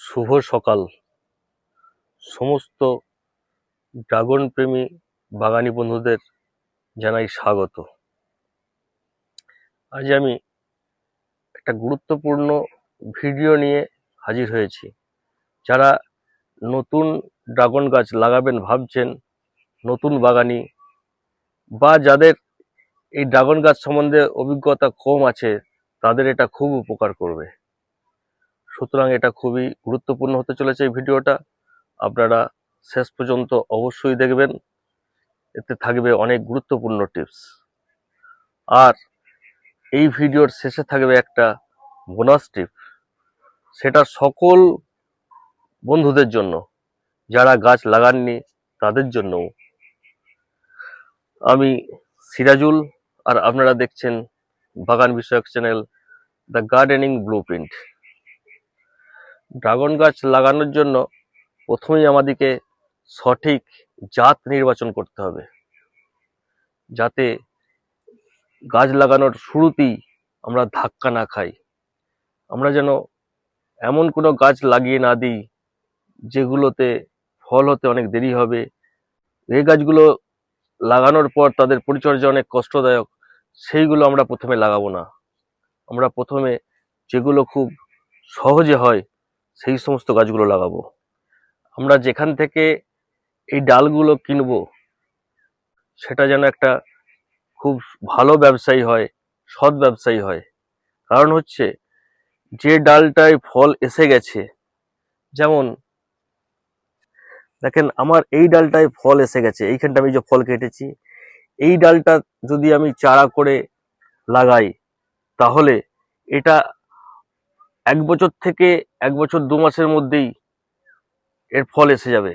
শুভ সকাল সমস্ত ড্রাগন প্রেমী বাগানী বন্ধুদের জানাই স্বাগত। আজ আমি একটা গুরুত্বপূর্ণ ভিডিও নিয়ে হাজির হয়েছি। যারা নতুন ড্রাগন গাছ লাগাবেন ভাবছেন, নতুন বাগানি বা যাদের এই ড্রাগন গাছ সম্বন্ধে অভিজ্ঞতা কম আছে, তাদের এটা খুব উপকার করবে। সুতরাং এটা খুবই গুরুত্বপূর্ণ হতে চলেছে এই ভিডিওটা। আপনারা শেষ পর্যন্ত অবশ্যই দেখবেন, এতে থাকবে অনেক গুরুত্বপূর্ণ টিপস। আর এই ভিডিওর শেষে থাকবে একটা বোনাস টিপ, সেটা সকল বন্ধুদের জন্য, যারা গাছ লাগাননি তাদের জন্য। আমি সিরাজুল, আর আপনারা দেখছেন বাগান বিষয়ক channel the gardening blueprint. Dragon গাছ লাগানোর জন্য প্রথমেই আমাদেরকে সঠিক জাত নির্বাচন করতে হবে, যাতে গাছ লাগানোর শুরুতেই আমরা ধাক্কা না খাই। আমরা যেন এমন কোনো গাছ লাগিয়ে না দিই যেগুলোতে ফল হতে অনেক দেরি হবে। এই গাছগুলো লাগানোর পর তাদের পরিচর্যা অনেক কষ্টদায়ক, সেইগুলো আমরা প্রথমে লাগাবো না। আমরা প্রথমে যেগুলো খুব সহজে হয় সেই সমস্ত গাছগুলো লাগাবো। আমরা যেখান থেকে এই ডালগুলো কিনবো সেটা যেন একটা খুব ভালো ব্যবসায়ী হয়, সৎ ব্যবসায়ী হয়। কারণ হচ্ছে, যে ডালটায় ফল এসে গেছে, যেমন দেখেন আমার এই ডালটায় ফল এসে গেছে, এইখানটা আমি যে ফল কেটেছি, এই ডালটা যদি আমি চারা করে লাগাই তাহলে এটা 1 বছর থেকে 1 বছর 2 মাসের মধ্যেই এর ফল এসে যাবে।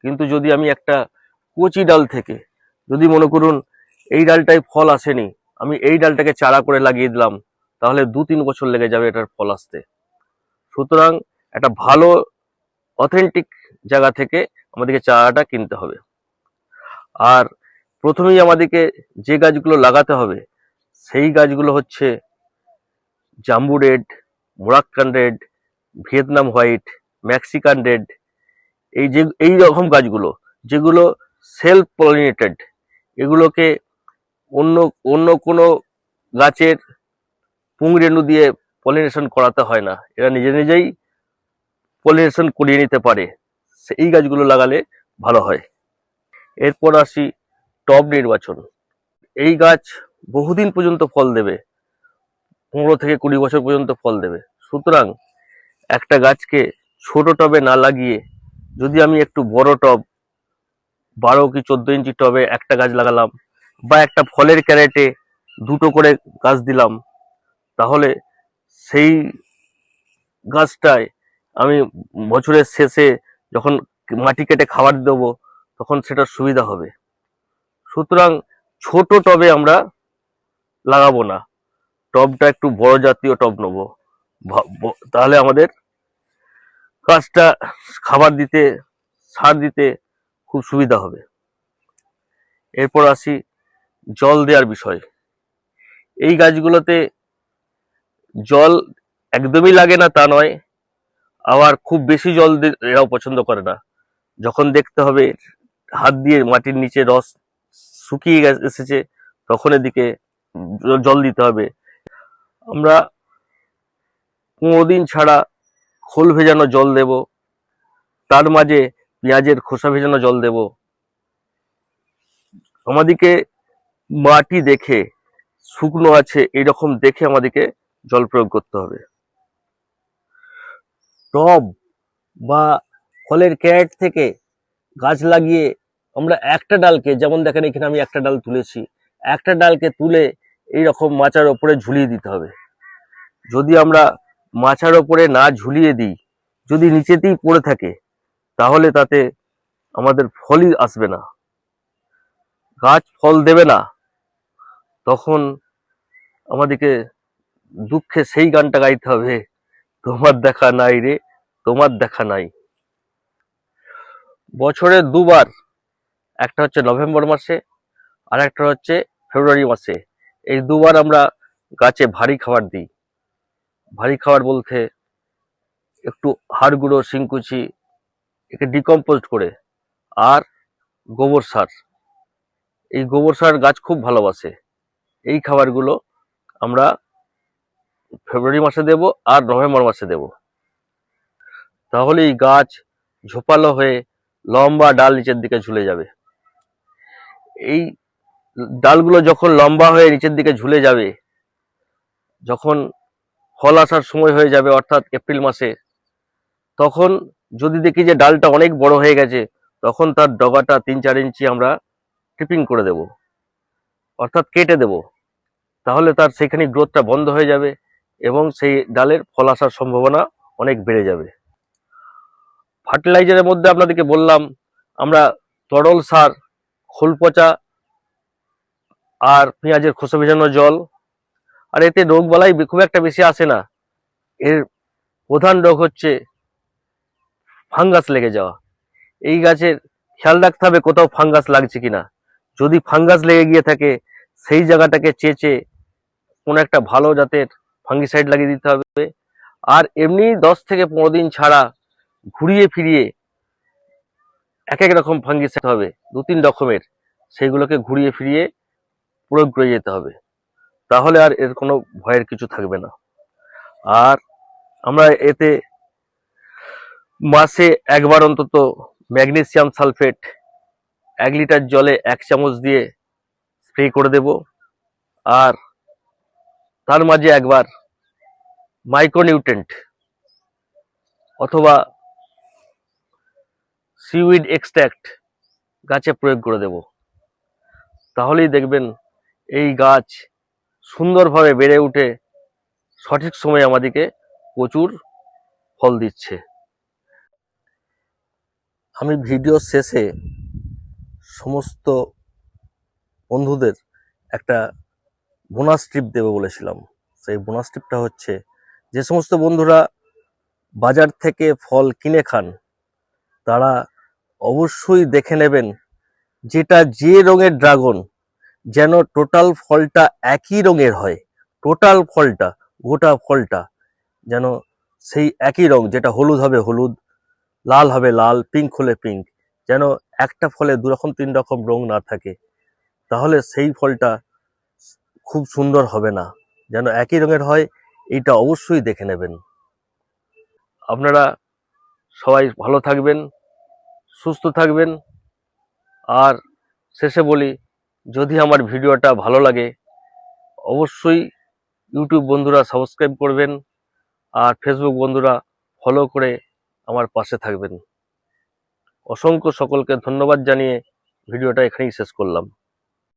কিন্তু যদি আমি একটা কচি ডাল থেকে, যদি মনে করুন এই ডালটায় ফল আসেনি, আমি এই ডালটাকে চারা করে লাগিয়ে দিলাম, তাহলে 2-3 বছর লেগে যাবে এটার ফল আসতে। সুতরাং একটা ভালো অথেন্টিক জায়গা থেকে আমাদেরকে চারাটা কিনতে হবে। আর প্রথমেই আমাদেরকে যে গাছগুলো লাগাতে হবে সেই গাছগুলো হচ্ছে jumbo red, Moroccan red, Vietnam white, Mexican red. এই রকম গাছগুলো যেগুলো সেলফ পলিনেটেড, এগুলোকে অন্য অন্য কোনো গাছের পুংরেণু দিয়ে পলিনেশন করাতে হয় না, এরা নিজে নিজেই পলিনেশন করিয়ে নিতে পারে। এই গাছগুলো লাগালে ভালো হয়। এরপর আসি টব নির্বাচন। এই গাছ বহুদিন পর্যন্ত ফল দেবে, 15 থেকে 20 বছর পর্যন্ত ফল দেবে। সুতরাং একটা গাছকে ছোট টবে না লাগিয়ে যদি আমি একটু বড় টব, 12 কি 14 ইঞ্চি টবে একটা গাছ লাগালাম, বা একটা ফলের ক্যারেটে 2টো করে গাছ দিলাম, তাহলে সেই গাছটায় আমি বছরের শেষে যখন মাটি কেটে খাবার দেবো তখন সেটার সুবিধা হবে। সুতরাং ছোট টবে আমরা লাগাবো না, টবটা একটু বড় জাতীয় টব নেবো, তাহলে আমাদের গাছটা খাবার দিতে, সার দিতে খুব সুবিধা হবে। এরপর আসি জল দেওয়ার বিষয়। এই গাছগুলোতে জল একদমই লাগে না তা নয়, আবার খুব বেশি জল এরাও পছন্দ করে না। যখন দেখতে হবে হাত দিয়ে মাটির নিচে রস শুকিয়ে এসেছে তখন এদিকে জল দিতে হবে। আমরা 15 দিন ছাড়া খোল ভেজানো জল দেব, তার মাঝে পেঁয়াজের খোসা ভেজানো জল দেব। আমাদেরকে মাটি দেখে, শুকনো আছে এরকম দেখে আমাদেরকে জল প্রয়োগ করতে হবে। টব বা ফলের ক্যারেট থেকে গাছ লাগিয়ে আমরা একটা ডালকে, যেমন দেখেন এখানে আমি একটা ডাল তুলেছি, একটা ডালকে তুলে এইরকম মাচার ওপরে ঝুলিয়ে দিতে হবে। যদি আমরা মাচার ওপরে না ঝুলিয়ে দিই, যদি নিচেতেই পড়ে থাকে, তাহলে তাতে আমাদের ফলই আসবে না, গাছ ফল দেবে না। তখন আমাদেরকে দুঃখে সেই গানটা গাইতে হবে, তোমার দেখা নাই রে, তোমার দেখা নাই। বছরে 2বার, একটা হচ্ছে নভেম্বর মাসে আর একটা হচ্ছে ফেব্রুয়ারি মাসে। এই 2বার আমরা গাছে ভারী খাবার দিই। ভারী খাবার বলতে একটু হাড় গুঁড়ো, শিংকুচি, একে ডিকম্পোস্ট করে, আর গোবর সার। এই গোবর সার গাছ খুব ভালোবাসে। এই খাবারগুলো আমরা ফেব্রুয়ারি মাসে দেব আর নভেম্বর মাসে দেব। তাহলে এই গাছ ঝোপালো হয়ে লম্বা ডাল নিচের দিকে ঝুলে যাবে। এই ডালগুলো যখন লম্বা হয়ে নিচের দিকে ঝুলে যাবে, যখন ফল আসার সময় হয়ে যাবে অর্থাৎ এপ্রিল মাসে, তখন যদি দেখি যে ডালটা অনেক বড় হয়ে গেছে, তখন তার ডগাটা 3-4 ইঞ্চি আমরা ট্রিপিং করে দেব, অর্থাৎ কেটে দেব। তাহলে তার সেখানে গ্রোথটা বন্ধ হয়ে যাবে এবং সেই ডালের ফল আসার সম্ভাবনা অনেক বেড়ে যাবে। ফার্টিলাইজারের মধ্যে আপনাদেরকে বললাম আমরা তরল সার, খোল পচা আর পেঁয়াজের খোসা ভেজানো জল। আর এতে রোগ বালাই খুব একটা বেশি আসে না। এর প্রধান রোগ হচ্ছে ফাঙ্গাস লেগে যাওয়া। এই গাছের খেয়াল রাখতে হবে কোথাও ফাঙ্গাস লাগছে কিনা। যদি ফাঙ্গাস লেগে গিয়ে থাকে, সেই জায়গাটাকে চেঁচে কোনো একটা ভালো জাতের ফাঙ্গিসাইড লাগিয়ে দিতে হবে। আর এমনি 10 থেকে 15 দিন ছাড়া ঘুরিয়ে ফিরিয়ে এক এক রকম ফাঙ্গিসাইড হবে, 2-3 রকমের, সেইগুলোকে ঘুরিয়ে ফিরিয়ে প্রয়োগ করে যেতে হবে। তাহলে আর এর কোনো ভয়ের কিছু থাকবে না। আর আমরা এতে মাসে একবার অন্তত ম্যাগনেসিয়াম সালফেট 1 লিটার জলে 1 চামচ দিয়ে স্প্রে করে দেব। আর তার মাঝে একবার মাইক্রোনিউট্রেন্ট অথবা সিউইড এক্সট্রাক্ট গাছে প্রয়োগ করে দেব। তাহলেই দেখবেন এই গাছ সুন্দরভাবে বেড়ে উঠে সঠিক সময়ে আমাদেরকে প্রচুর ফল দিচ্ছে। আমি ভিডিও শেষে সমস্ত বন্ধুদের একটা বোনাস টিপ দেবো বলেছিলাম। সেই বোনাস টিপটা হচ্ছে, যে সমস্ত বন্ধুরা বাজার থেকে ফল কিনে খান তারা অবশ্যই দেখে নেবেন যেটা যে রঙের ড্রাগন, যেন টোটাল ফলটা একই রঙের হয়। টোটাল ফলটা, গোটা ফলটা যেন সেই একই রং, যেটা হলুদ হবে হলুদ, লাল হবে লাল, পিঙ্ক হলে পিঙ্ক, যেন একটা ফলে 2 রকম 3 রকম রং না থাকে। তাহলে সেই ফলটা খুব সুন্দর হবে না। যেন একই রঙের হয়, এইটা অবশ্যই দেখে নেবেন। আপনারা সবাই ভালো থাকবেন, সুস্থ থাকবেন। আর শেষে বলি, যদি আমার ভিডিওটা ভালো লাগে অবশ্যই ইউটিউব বন্ধুরা সাবস্ক্রাইব করবেন, আর ফেসবুক বন্ধুরা ফলো করে আমার পাশে থাকবেন। অসংখ্য সকলকে ধন্যবাদ জানিয়ে ভিডিওটা এখানেই শেষ করলাম।